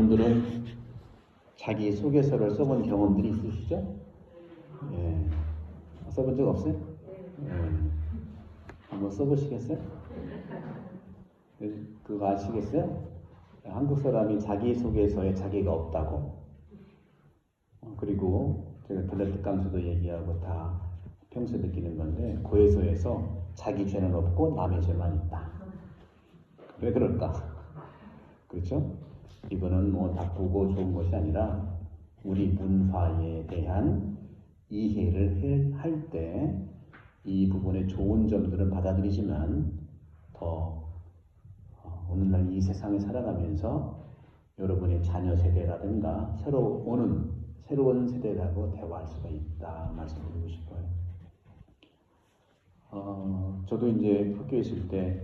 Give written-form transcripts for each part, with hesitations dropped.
여러분들은 자기 소개서를 써본 경험들이 있으시죠? 예. 써본 적 없어요? 예. 한번 써보시겠어요? 그거 아시겠어요? 한국 사람이 자기 소개서에 자기가 없다고. 그리고 제가 들레트 깡수도 얘기하고 다 평소에 느끼는 건데, 고해소에서 자기 죄는 없고 남의 죄만 있다. 왜 그럴까? 그렇죠? 이거는 뭐 나쁘고 좋은 것이 아니라 우리 문화에 대한 이해를 할 때 이 부분의 좋은 점들은 받아들이지만 더 오늘날 이 세상에 살아가면서 여러분의 자녀 세대라든가 새로 오는 새로운 세대라고 대화할 수가 있다 말씀드리고 싶어요. 저도 이제 학교에 있을 때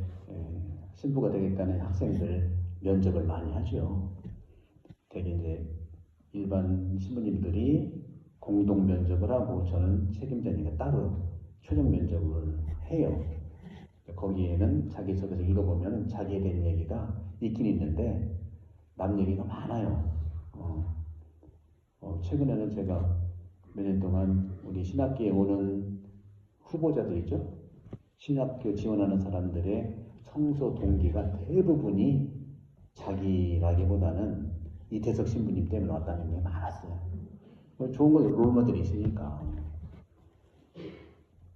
신부가 되겠다는 학생들 면접을 많이 하죠. 되게 이제 일반 신부님들이 공동 면접을 하고 저는 책임자니까 따로 최종 면접을 해요. 거기에는 자기소개서 읽어보면 자기에 대한 얘기가 있긴 있는데 남 얘기가 많아요. 최근에는 제가 몇 년 동안 우리 신학교에 오는 후보자들 있죠? 신학교 지원하는 사람들의 성소 동기가 대부분이 자기라기보다는 이태석 신부님 때문에 왔다는 게 많았어요. 좋은 거 롤모델이 있으니까.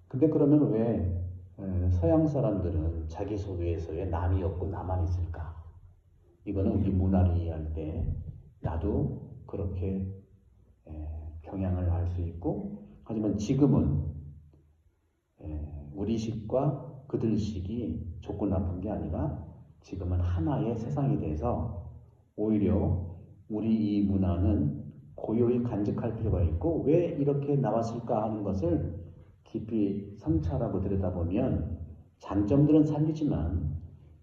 근데 그러면 왜 서양 사람들은 자기소개서에 남이 없고 나만 있을까? 이거는 우리 문화를 이해할 때 나도 그렇게 경향을 할 수 있고, 하지만 지금은 우리 식과 그들 식이 좋고 나쁜 게 아니라 지금은 하나의 세상이 돼서 오히려 우리 이 문화는 고요히 간직할 필요가 있고, 왜 이렇게 나왔을까 하는 것을 깊이 성찰하고 들여다보면 장점들은 살리지만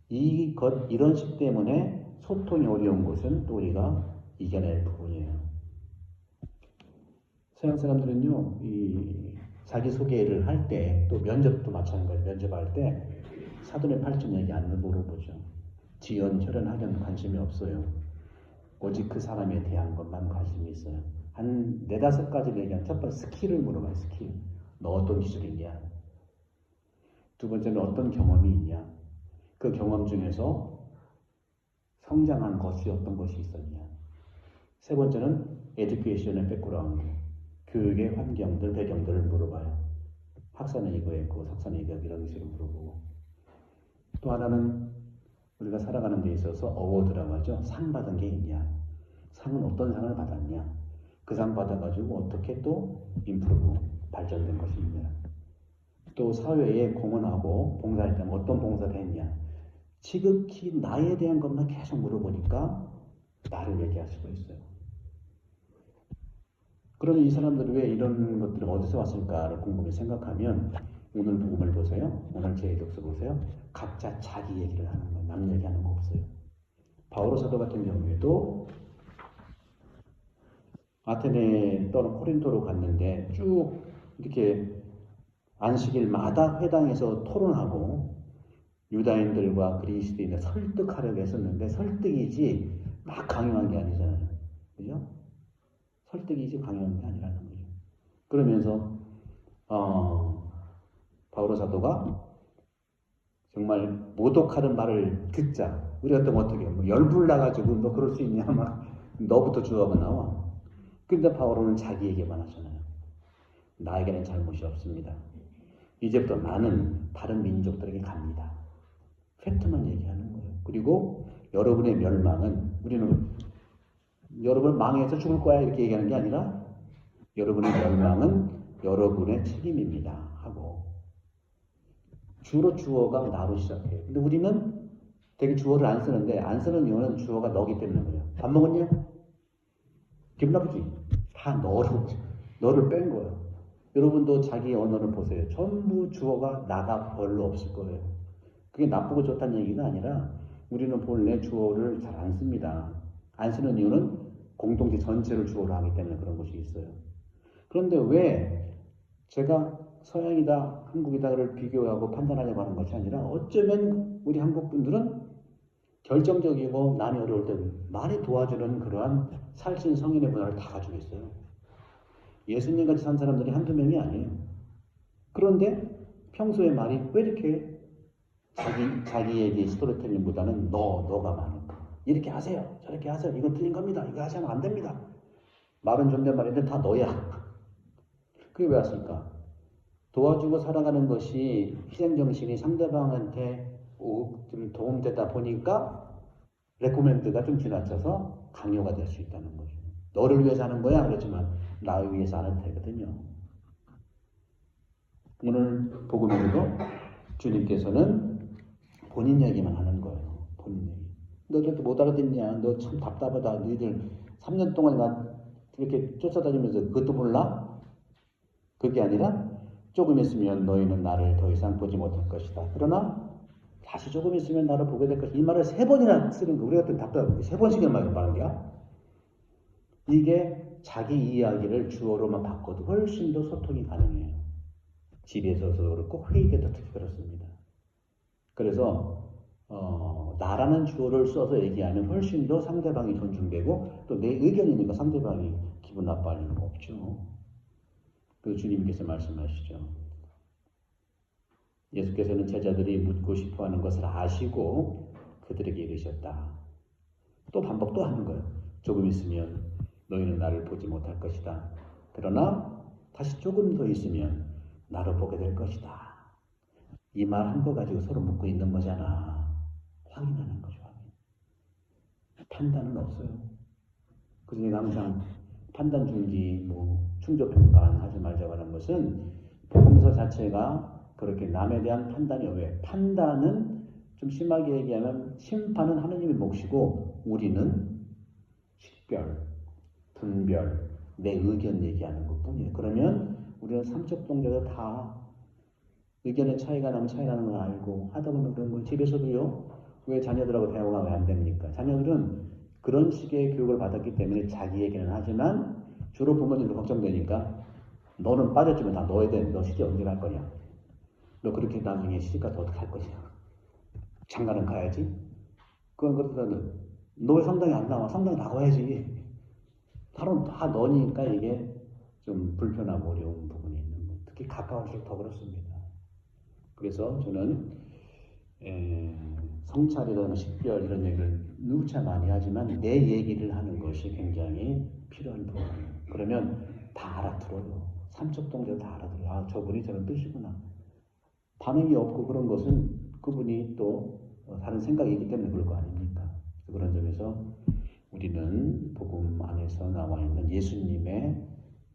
이런 식 때문에 소통이 어려운 것은 또 우리가 이겨낼 부분이에요. 서양 사람들은요, 이 자기소개를 할 때, 또 면접도 마찬가지예요. 면접할 때 사돈의 팔촌 얘기 안 물어보죠. 지연, 혈연, 학연 관심이 없어요. 오직 그 사람에 대한 것만 관심이 있어요. 한 4-5가지 얘기하면 첫 번째 스킬을 물어봐요. 스킬. 너 어떤 기술이 있냐? 두 번째는 어떤 경험이 있냐? 그 경험 중에서 성장한 것이 어떤 것이 있었냐? 세 번째는 에듀케이션의 백그라운드. 교육의 환경들, 배경들을 물어봐요. 학사는 이거 했고 석사는 이거 이런 식으로 물어보고. 또 하나는 우리가 살아가는 데 있어서 어워드라고 하죠. 상 받은 게 있냐? 상은 어떤 상을 받았냐? 그 상 받아가지고 어떻게 또 임프루브, 발전된 것이 있냐? 또 사회에 공헌하고 봉사할 때 어떤 봉사를 했냐? 지극히 나에 대한 것만 계속 물어보니까 나를 얘기할 수가 있어요. 그러면 이 사람들이 왜 이런 것들을 어디서 왔을까를 곰곰이 생각하면 오늘 복음을 보세요. 오늘 제 독서 보세요. 각자 자기 얘기를 하는 거예요. 남 얘기하는 거 없어요. 바오로 사도 같은 경우에도 아테네 또는 코린토로 갔는데 쭉 이렇게 안식일마다 회당에서 토론하고 유다인들과 그리스도인을 설득하려고 했었는데 설득이지 막 강요한 게 아니잖아요. 그죠? 설득이지 강요한 게 아니라는 거죠. 그러면서 바오로 사도가 정말 모독하는 말을 듣자. 우리 같으면 어떻게 뭐 열불 나가지고 너 그럴 수 있냐 막 너부터 주어가 나와. 근데 바오로는 자기에게만 하잖아요. 나에게는 잘못이 없습니다. 이제부터 나는 다른 민족들에게 갑니다. 팩트만 얘기하는 거예요. 그리고 여러분의 멸망은 우리는 여러분 망해서 죽을 거야 이렇게 얘기하는 게 아니라 여러분의 멸망은 여러분의 책임입니다 하고 주로 주어가 나로 시작해요. 근데 우리는 되게 주어를 안 쓰는데 안 쓰는 이유는 주어가 너기 때문에 그래요. 밥 먹었냐? 기분 나쁘지? 다 너를 뺀 거예요. 여러분도 자기 언어를 보세요. 전부 주어가 나가 별로 없을 거예요. 그게 나쁘고 좋다는 얘기가 아니라 우리는 본래 주어를 잘 안 씁니다. 안 쓰는 이유는 공동체 전체를 주어로 하기 때문에 그런 것이 있어요. 그런데 왜 제가 서양이다, 한국이다를 비교하고 판단하려고 하는 것이 아니라 어쩌면 우리 한국 분들은 결정적이고 남이 어려울 때 많이 도와주는 그러한 살찐 성인의 문화를 다 가지고 있어요. 예수님같이 산 사람들이 한두 명이 아니에요. 그런데 평소에 말이 왜 이렇게 자기에게 스토리텔링보다는 너가 많을까? 이렇게 하세요. 저렇게 하세요. 이건 틀린 겁니다. 이거 하시면 안 됩니다. 말은 존댓말인데 다 너야. 그게 왜 왔을까? 도와주고 살아가는 것이 희생정신이 상대방한테 좀 도움되다 보니까 레코멘드가 좀 지나쳐서 강요가 될 수 있다는 거죠. 너를 위해서 하는 거야 그렇지만 나를 위해서 하는 되거든요. 오늘 복음에도 주님께서는 본인 얘기만 하는 거예요. 본인 얘기. 너 저렇게 못 알아듣냐? 너 참 답답하다. 너희들 3년 동안 나 이렇게 쫓아다니면서 그것도 몰라? 그게 아니라 조금 있으면 너희는 나를 더 이상 보지 못할 것이다. 그러나 다시 조금 있으면 나를 보게 될 것이다. 이 말을 3번이나 쓰는 거. 우리 같은 답답하게 3번씩이나 말하는 거야. 이게 자기 이야기를 주어로만 바꿔도 훨씬 더 소통이 가능해요. 집에서도 그렇고 회의 때도 특히 그렇습니다. 그래서 나라는 주어를 써서 얘기하면 훨씬 더 상대방이 존중되고 또 내 의견이니까 상대방이 기분 나빠할 일은 없죠. 그래서 주님께서 말씀하시죠. 예수께서는 제자들이 묻고 싶어하는 것을 아시고 그들에게 이르셨다. 또 반복 또 하는 거예요. 조금 있으면 너희는 나를 보지 못할 것이다. 그러나 다시 조금 더 있으면 나를 보게 될 것이다. 이 말 한 거 가지고 서로 묻고 있는 거잖아. 확인하는 거죠. 판단은 없어요. 그중에 항상 판단 중지, 충조평가는 하지 말자고 하는 것은 복음서 자체가 그렇게 남에 대한 판단이 왜? 판단은 좀 심하게 얘기하면 심판은 하느님의 몫이고 우리는 식별, 분별, 내 의견 얘기하는 것뿐이에요. 그러면 우리는 삼척 동자도 다 의견의 차이가 나면 차이 나는 걸 알고 하다 보면 그런 거 집에서도요. 왜 자녀들하고 대화가 왜 안 됩니까? 자녀들은 그런 식의 교육을 받았기 때문에 자기 얘기는 하지만 주로 부모님도 걱정되니까 너는 빠졌지만 다 넣어야 돼. 너 시집 언제 갈 거냐? 너 그렇게 나중에 시집 가서 어떻게 할 거냐? 장가는 가야지? 그건 그렇다는 너 왜 성당에 안 나와? 성당 나가야지. 바로 다 너니까 이게 좀 불편하고 어려운 부분이 있는 거예요. 특히 가까울수록 더 그렇습니다. 그래서 저는 성찰이라는 식별 이런 얘기를 누차 많이 하지만 내 얘기를 하는 것이 굉장히 필요한 부분이에요. 그러면 다 알아들어요. 삼척동자도 다 알아들어요. 아, 저분이 저런 뜻이구나. 반응이 없고 그런 것은 그분이 또 다른 생각이 있기 때문에 그럴 거 아닙니까? 그런 점에서 우리는 복음 안에서 나와 있는 예수님의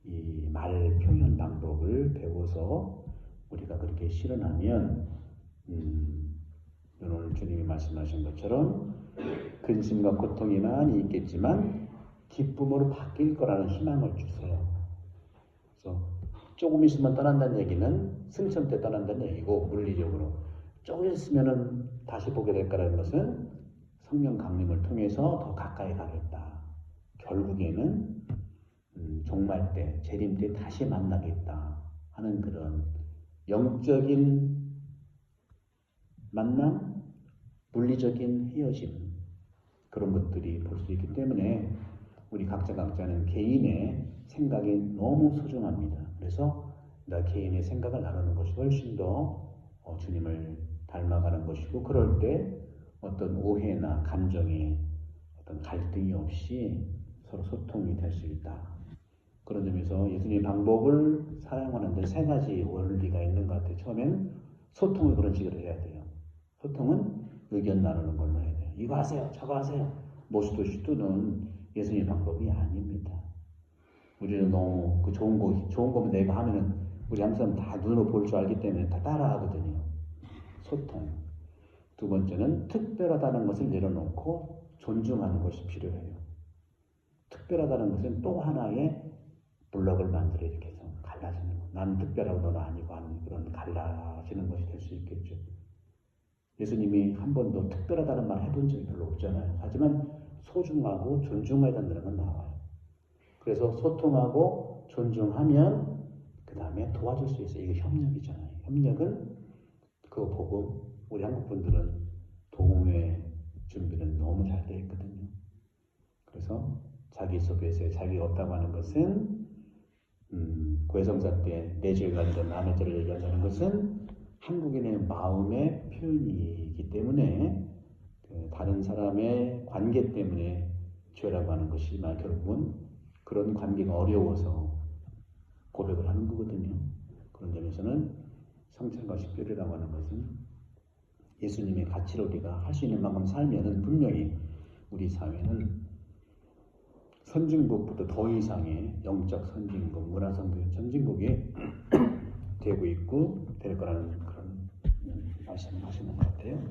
이 말 표현 방법을 배워서 우리가 그렇게 실현하면 오늘 주님이 말씀하신 것처럼 근심과 고통이 많이 있겠지만 기쁨으로 바뀔 거라는 희망을 주세요. 그래서 조금 있으면 떠난다는 얘기는 승천 때 떠난다는 얘기고 물리적으로 조금 있으면 다시 보게 될 거라는 것은 성령 강림을 통해서 더 가까이 가겠다. 결국에는 종말 때, 재림 때 다시 만나겠다 하는 그런 영적인 만남, 물리적인 헤어짐 그런 것들이 볼 수 있기 때문에 우리 각자는 개인의 생각이 너무 소중합니다. 그래서 나 개인의 생각을 나누는 것이 훨씬 더 주님을 닮아가는 것이고 그럴 때 어떤 오해나 감정의 어떤 갈등이 없이 서로 소통이 될 수 있다. 그런 점에서 예수님의 방법을 사용하는데 3가지 원리가 있는 것 같아요. 처음엔 소통을 그런 식으로 해야 돼요. 소통은 의견 나누는 걸로 해야 돼요. 이거 하세요. 저거 하세요. 모수도시도는 예수님의 방법이 아닙니다. 우리는 너무 그 좋은 거면 내가 하면은 우리 항상 다 눈으로 볼 줄 알기 때문에 다 따라하거든요. 소통. 2번째는 특별하다는 것을 내려놓고 존중하는 것이 필요해요. 특별하다는 것은 또 하나의 블럭을 만들어 이렇게 해서 갈라지는 거. 나는 특별하고 너는 아니고 하는 그런 갈라지는 것이 될 수 있겠죠. 예수님이 한 번도 특별하다는 말 해본 적이 별로 없잖아요. 하지만 소중하고 존중해야 된다는 건 나와요. 그래서 소통하고 존중하면 그 다음에 도와줄 수 있어요. 이게 협력이잖아요. 협력은 그거 보고 우리 한국 분들은 도움의 준비는 너무 잘 되어 있거든요. 그래서 자기 속에서 자기가 없다고 하는 것은 고해성사 때 내주에 관련 남의 죄를 얘기한다는 것은 한국인의 마음의 표현이기 때문에 다른 사람의 관계 때문에 죄라고 하는 것이지만 결국은 그런 관계가 어려워서 고백을 하는 거거든요. 그런 점에서는 성찬과 식별이라고 하는 것은 예수님의 가치를 우리가 할 수 있는 만큼 살면은 분명히 우리 사회는 선진국보다 더 이상의 영적 선진국, 문화 선진국이 되고 있고 될 거라는 그런 말씀을 하시는 것 같아요.